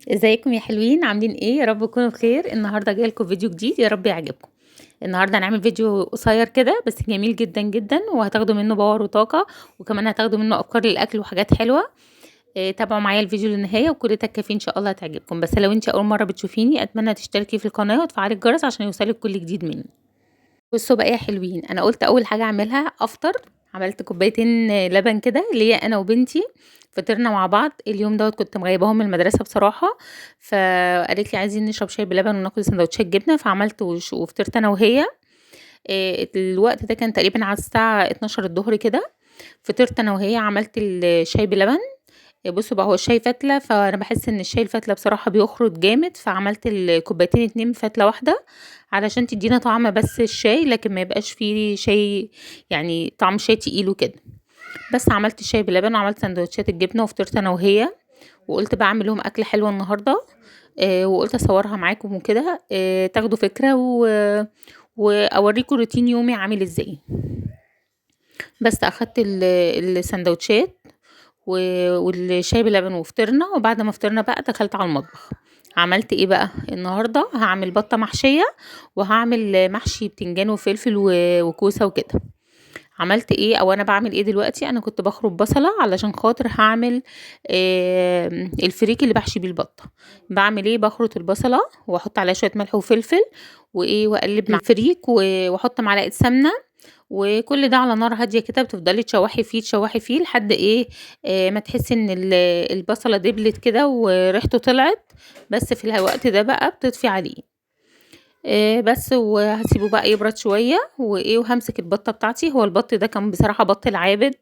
ازيكم يا حلوين؟ عاملين ايه؟ يا رب تكونوا بخير. النهارده جاي لكم فيديو جديد، يا رب يعجبكم. النهارده هنعمل فيديو قصير كده بس جميل جدا جدا، وهتاخدوا منه باور وطاقه، وكمان هتاخدوا منه افكار للاكل وحاجات حلوه. تابعوا معايا الفيديو للنهايه وكل تكافيه ان شاء الله هتعجبكم. بس لو انت اول مره بتشوفيني اتمنى تشتركي في القناه وتفعلي الجرس عشان يوصلك كل جديد مني. بصوا بقى يا حلوين، انا قلت اول حاجه اعملها افطر. عملت كوبايتين لبن كده ليا انا وبنتي. فطرنا مع بعض اليوم دوت، كنت مغيباهم من المدرسه بصراحه. فقالت لي عايزين نشرب شاي بلبن وناكل سندوتشات جبنه، فعملت وفطرت انا وهي. الوقت ده كان تقريبا على الساعه 12 الظهر كده. فطرت انا وهي، عملت الشاي بلبن. بصوا بقى، هو الشاي فتلة، فانا بحس ان الشاي الفتلة بصراحة بيخرج جامد، فعملت الكوبايتين اتنين فتلة واحدة علشان تدينا طعم بس الشاي، لكن ما يبقاش فيه شاي، يعني طعم شاي تقيل وكده. بس عملت الشاي بلبن وعملت سندوتشات الجبنة وفطرت انا وهي. وقلت بقى اعمل لهم اكل حلو النهارده. وقلت اصورها معاكم وكده، تاخدوا فكرة واوريكم روتين يومي عامل ازاي. بس اخدت السندوتشات والشاي بلبن وفطرنا، وبعد ما فطرنا بقى دخلت على المطبخ. عملت ايه بقى النهارده؟ هعمل بطه محشيه، وهعمل محشي بتنجان وفلفل وكوسه وكده. عملت ايه او انا بعمل ايه دلوقتي؟ انا كنت بخرط بصله علشان خاطر هعمل الفريك اللي بحشي بيه البطه. بعمل ايه؟ بخرط البصله واحط عليها شويه ملح وفلفل وايه، واقلب مع الفريك واحط معلقه سمنه. وكل ده على نار هاديه كده، بتفضلي تشوحي فيه لحد ايه، ما تحسي ان البصله دبلت كده وريحته طلعت. بس في الوقت ده بقى بتطفي عليه. بس وهاسيبه بقى يبرد شويه وايه، وهمسك البطه بتاعتي. هو البط ده كان بصراحه بط العابد.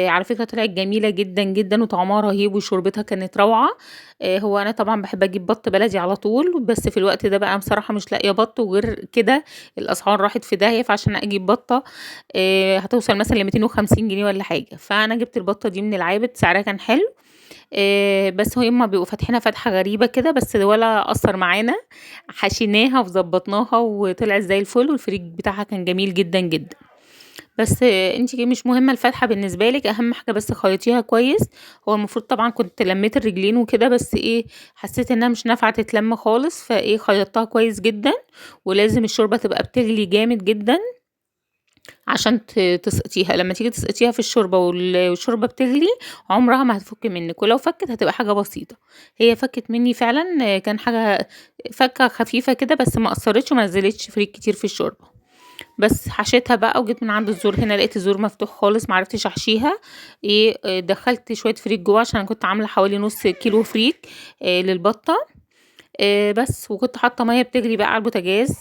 على فكره طلعت جميله جدا جدا وطعمها رهيب وشوربتها كانت روعه. هو انا طبعا بحب اجيب بط بلدي على طول، بس في الوقت ده بقى بصراحه مش لاقيه بط، وغير كده الاسعار راحت في داهيه، فعشان اجيب بطه هتوصل مثلا ل 250 جنيه ولا حاجه. فانا جبت البطه دي من العابد، سعرها كان حلو. بس هما بيبقوا فاتحينها فتحة غريبة كده، بس ولا أثّر معانا. حشيناها وضبّطناها وطلعت زي الفل، والفريك بتاعها كان جميل جدًا، جدًا. بس أنتِ مش مهمة الفتحة بالنسبة لِك، أهم حاجة بس خيّطيها كويس. هو المفروض طبعًا كنت لمّيت الرجلين وكده، بس إيه، حسّيت إنها مش نافعة تتلَم خالص، فإيه خيّطتها كويس جدًا. ولازم الشوربة تبقى بتغلي جامد جدًا عشان تسقطيها. لمّا تيجي تسقطيها في الشوربة والشوربة بتغلي، عمرها ما هتفُك منِّك، ولو فكِّت هتبقى حاجة بسيطة. هي فكِّت منّي فعلًا، كان حاجة فكّة خفيفة كده، بس ما أثّرتش وما نزّلتش فريك كتير في الشوربة. بس حشيتها بقى وجيت من عند الزور هنا، لقيت الزور مفتوح خالص، ما عرفتش أحشيها. إيه، دخّلت شوية فريك جوّه عشان أنا كنت عاملة حوالي نُص كيلو فريك للبطة. بس وكنت حاطة مَيّة بتغلي بقى على البوتاجاز،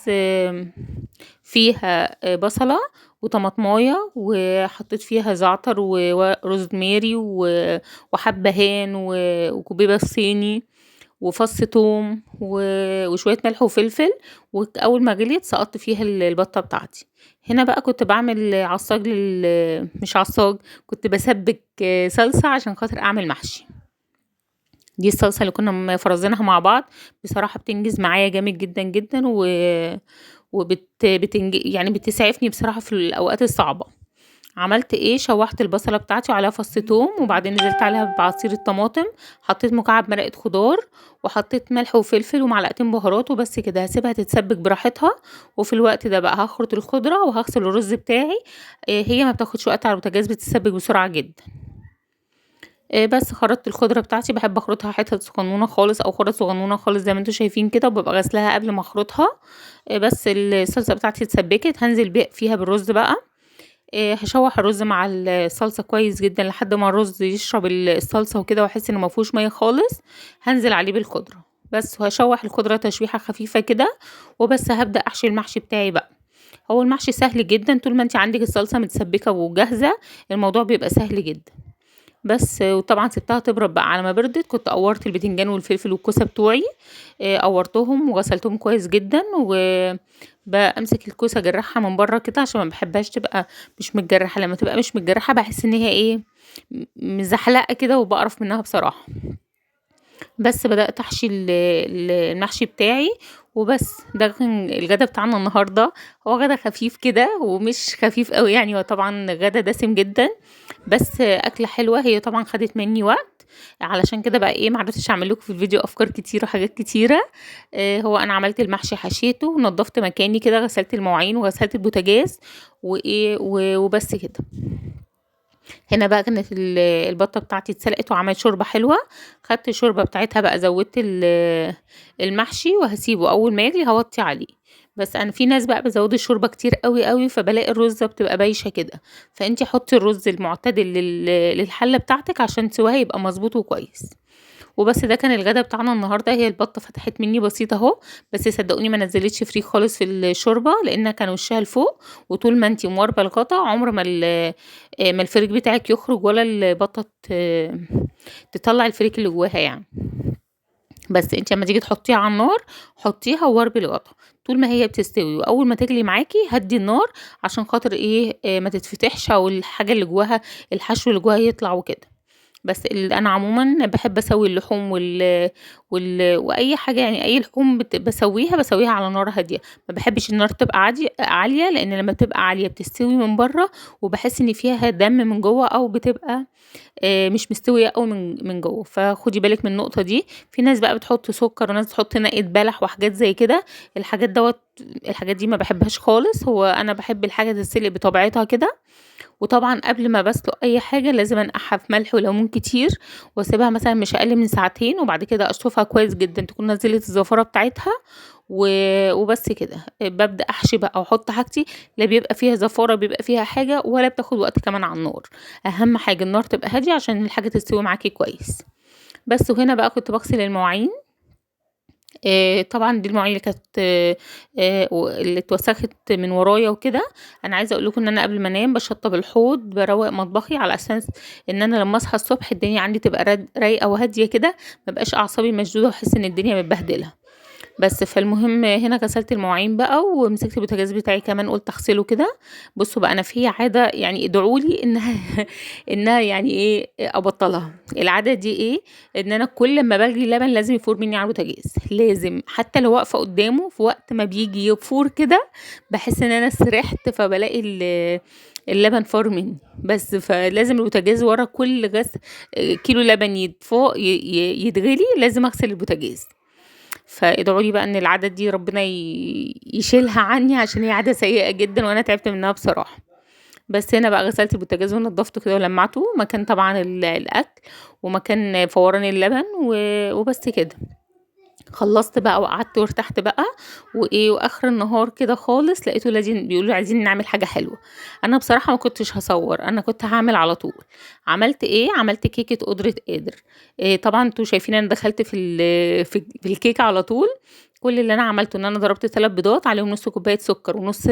فيها بصلة وطماطماية، وحطيت فيها زعتر وروزماري وحبهان وكُبيبة صيني وفص توم وشوية ملح وفلفل. أول ما غليت سقطت فيها البطة بتاعتي. هنا بقى كنت باعمل عصاج مش عصاج، كنت باسبِّك صلصة عشان خاطر أعمل محشي. دي الصلصة اللي كنا مفرزينها مع بعض. بصراحة بتنجز معايا جامد جدًا، جدًا وبت يعني بتسعفني بصراحة في الأوقات الصعبة. عملت إيه، شوحت البصلة بتاعتي وعليها فص توم، وبعدين نزلت عليها بعصير الطماطم. حطيت مكعب مرقة خضار، وحطيت ملح وفلفل ومعلقتين بهارات، وبس كده هاسيبها تتسبك براحتها. وفي الوقت ده بقى هاخرط الخضرة وهاغسل الرز بتاعي. هي ما بتاخدش وقت على البوتاجاز، بتتسبك بسرعة جدًا. بس خرطت الخضرة بتاعتي، باحب اخرطها حتت صغنونة خالص أو خرط صغنونة خالص زي ما أنتم شايفين كده، وبابقى غاسلاها قبل ما اخرطها. بس الصلصة بتاعتي اتسبكت، هانزل فيها بالرز بقى. هاشوّح الرز مع الصلصة كويس جدًا لحد ما الرز يشرب الصلصة وكده، واحس إنه ما فيهوش مَيّة خالص. هانزل عليه بالخضرة، بس وهاشوّح الخضرة تشويحة خفيفة كده. وبس هابدأ أحشي المحشي بتاعي بقى. هو المحشي سهل جدًا طول ما أنتِ عندِك الصلصة متسبكة وجاهزة، الموضوع بيبقى سهل جدًا. بس وطبعًا سِبتها تبرد بقى، على ما بردت كنت قوّرت البتنجان والفلفل والكوسة بتوعي. قوّرتهم وغسلتهم كويس جدًا، أمسك الكوسة أجرّحها من برّه كده عشان ما باحبهاش تبقى مش متجرّحة. لمّا تبقى مش متجرّحة باحس إن هي إيه، مزحلقة كده وباقرف منها بصراحة. بس بدأت أحشي المحشي بتاعي. وبس ده كان الغدا بتاعنا النهارده. هو غدا خفيف كده ومش خفيف أوي يعني، هو طبعًا غدا دسم جدًا. بس أكلة حلوة. هي طبعا خدت مني وقت، علشان كده بقى ايه معرفتش اعمل لكم في الفيديو افكار كتيره وحاجات كتيره. هو انا عملت المحشي، حشيته ونضفت مكاني كده، غسلت المواعين وغسلت البوتاجاز وايه وبس كده. هنا بقى كانت البطه بتاعتي اتسلقت وعملت شوربه حلوه. خدت الشوربه بتاعتها بقى، زودت المحشي وهسيبه اول ما يغلي هوطي عليه. بس انا في ناس بقى بزود الشوربه كتير قوي قوي، فبلاقي الرزه بتبقى بايشه كده. فانتي حطي الرز المعتدل للحله بتاعتك عشان سواها يبقى مظبوط وكويس. وبس ده كان الغدا بتاعنا النهارده. هي البطه فتحت مني بسيطه اهو، بس صدقوني ما نزلتش فريك خالص في الشوربه لانها كان وشها لفوق. وطول ما انتي مواربه الغطا عمر ما الفريك بتاعك يخرج، ولا البطه تطلع الفريك اللي جواها يعني. بس انت لما تيجي تحطيها على النار، حطيها واربي الغطا طول ما هي بتستوي، واول ما تغلي معاكي هدي النار عشان خاطر ايه ما تتفتحش، او الحاجه اللي جواها، الحشو اللي جواها يطلع وكده. بس انا عموما بحب اسوي اللحوم واي حاجه، يعني اي لحوم بسويها على نار هاديه. ما بحبش النار تبقى عاليه، لان لما بتبقى عاليه بتستوي من بره وبحس ان فيها دم من جوه، او بتبقى مش مستويه قوي من جوه. فخدي بالك من النقطه دي. في ناس بقى بتحط سكر، وناس بتحط نقه بلح وحاجات زي كده. الحاجات دي ما بحبهاش خالص. هو انا بحب الحاجه تتسلق بطبيعتها كده. وطبعا قبل ما بسلق اي حاجه لازم انقعها في ملح وليمون كتير، واسيبها مثلا مش اقل من ساعتين، وبعد كده اشطفها كويس جدا تكون نزلت الزفاره بتاعتها. وبس كده ببدا احشي بقى واحط حاجتي. لا بيبقى فيها زفاره بيبقى فيها حاجه، ولا بتاخد وقت كمان على النار. اهم حاجه النار تبقى هاديه عشان الحاجه تستوي معاكي كويس. بس وهنا بقى كنت بغسل المواعين. طبعًا دي المواعين اللي كانت اللي اتوسخت من ورايا وكده. أنا عايزة أقول لكم إن أنا قبل ما أنام باشطّب الحوض، باروّق مطبخي على أساس إن أنا لمّا أصحى الصبح الدنيا عندي تبقى رايقة وهادية كده، ما ابقاش أعصابي مشدودة واحس إن الدنيا متبهدلة. بس فالمهم هنا غسلت المواعين بقى، ومسكت البوتاجاز بتاعي كمان قُلت أغسله كده. بُصّوا بقى أنا في عادة يعني ادعوا لي إنها إنها يعني إيه أبطّلها. العادة دي إيه، إن أنا كل أمّا باغلي لبن لازم يفور مني على البوتاجاز، لازم. حتى لو واقفة قدّامه في وقت ما بييجي يفور كده، باحس إن أنا سرحت، فبالاقي اللبن فار مني. بس فلازم البوتاجاز ورا كل كيلو لبن يتغلي لازم أغسل البوتاجاز. فادعوا لي بقى إن العادة دي ربنا يشيلها عني، عشان هي عادة سيئة جدًا وأنا تعبت منها بصراحة. بس هنا بقى غسلت البوتاجاز ونضفته كده ولمعته مكان طبعًا الأكل، ومكان فوران اللبن وبس كده. خلّصت بقى وقعدت وارتحت بقى وإيه، وآخر النهار كده خالص لقيته بيقولوا عايزين نعمل حاجة حلوة. أنا بصراحة ما كنتش هاصوّر، أنا كنت هاعمل على طول. عملت إيه، عملت كيكة قدرة قادر. طبعًا أنتم شايفين أنا دخلت في الكيكة على طول. كل اللي أنا عملته إن أنا ضربت 3 بيضات عليهم نُص كوباية سكر، ونُص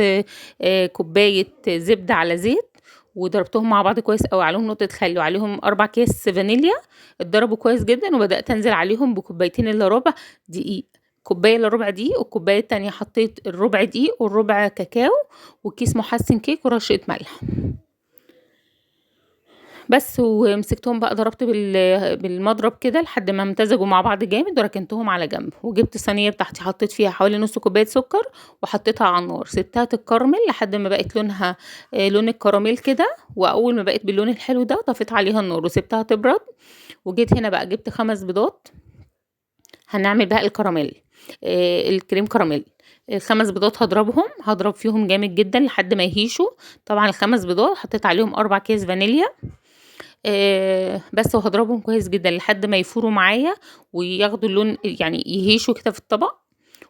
كوباية زبدة على زيت، وضربتهم مع بعض كويس أوي، عليهم نقطة خل، وعليهم 4 أكياس فانيليا اتضربوا كويس جدًا، وبدأت أنزل عليهم بكوبايتين إلا ربع دقيق. كوباية إلا ربع دقيق، والكوباية التانية حطيت الربع دقيق والربع كاكاو، وكيس محسن كيك ورشة ملح. بس ومسكتهم بقى ضربت بالمضرب كده لحد ما امتزجوا مع بعض جامد، وركنتهم على جنب. وجبت الصينية بتاعتي حطيت فيها حوالي نص كوباية سكر، وحطيتها على النار، سبتها تتكرمل لحد ما بقت لونها لون الكراميل كده. واول ما بقت باللون الحلو ده طفيت عليها النار وسبتها تبرد. وجيت هنا بقى جبت 5 بيضات. هنعمل بقى الكراميل، الكريم كراميل. ال5 بيضات هاضرب فيهم جامد جدًا لحد ما يهيشوا. طبعًا ال5 بيضات حطيت عليهم 4 أكياس فانيليا. بس وهاضربهم كويس جدًا لحد ما يفوروا معايا وياخدوا اللون، يعني يهيشوا كده في الطبق.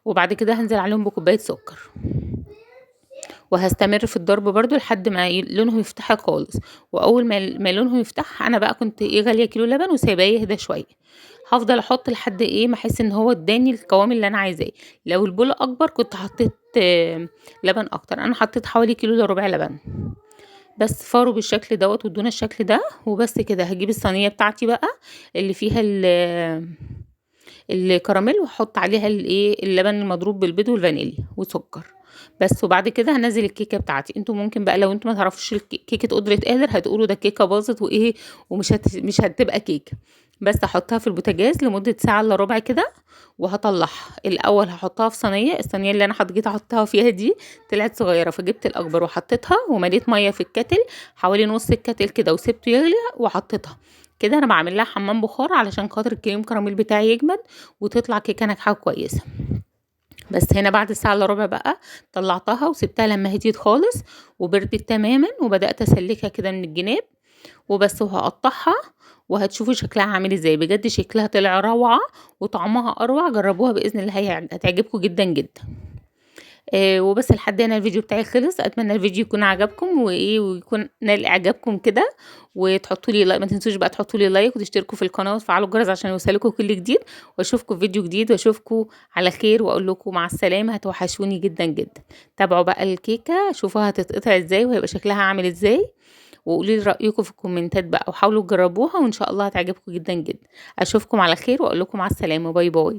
وبعد كده هانزل عليهم بكوباية سكر. وهاستمر في الضرب برضه لحد ما لونهم يفتح خالص. واول ما لونهم يفتح، انا بقى كنت ايه غاليه كيلو لبن وسايباه يهدى شويه. هفضل احط لحد ايه ما احس ان هو اداني القوام اللي انا عايزاه. لو البوله اكبر كنت حطيت لبن اكتر. انا حطيت حوالي كيلو الا ربع لبن. بس فاروا بالشكل دوت وادونا الشكل ده. وبس كده هجيب الصينيه بتاعتي بقى اللي فيها الكراميل، واحط عليها اللبن المضروب بالبيض والفانيليا وسكر. بس وبعد كده هنزل الكيكه بتاعتي. انتوا ممكن بقى لو انتوا ما تعرفوش كيكه قدره قادر هتقولوا ده الكيكه باظت وايه، مش هتبقى كيكه. بس هحطها في البوتاجاز لمدة ساعة الا ربع كده وهطلعها. الاول هحطها في صينيه، الصينيه اللي انا جيت احطها فيها دي طلعت صغيره، فجبت الاكبر وحطيتها ومليت ميه في الكتل حوالي نص الكتل كده وسبته يغلي وحطيتها. كده انا بعمل لها حمام بخار علشان خاطر الكريم كراميل بتاعي يجمد وتطلع كيكه ناجحه كويسه. بس هنا بعد ساعة الا ربع بقى طلعتها وسبتها لما هديت خالص وبردت تماما، وبدأت اسلكها كده من الجناب وبس وهقطعها، وهتشوفوا شكلها عامل ازاي. بجد شكلها طلع روعة وطعمها اروع، جربوها بإذن الله هتعجبكم جدا جدا. وبس لحد هنا الفيديو بتاعي خلص. اتمنى الفيديو يكون عجبكم ويكون نال اعجابكم كده، وتحطوا لي لايك، ما تنسوش بقى تحطوا لي لايك وتشتركوا في القناه وتفعلوا الجرس عشان يوصلكم كل جديد. واشوفكم في فيديو جديد واشوفكم على خير، واقول لكم مع السلامه، هتوحشوني جدا جدا. تابعوا بقى الكيكه، شوفوها هتتقطع ازاي وهيبقى شكلها عامل ازاي، وقولوا لي رايكم في الكومنتات بقى، وحاولوا تجربوها وان شاء الله هتعجبكم جدا جدا. اشوفكم على خير واقول لكم مع السلامه، باي باي.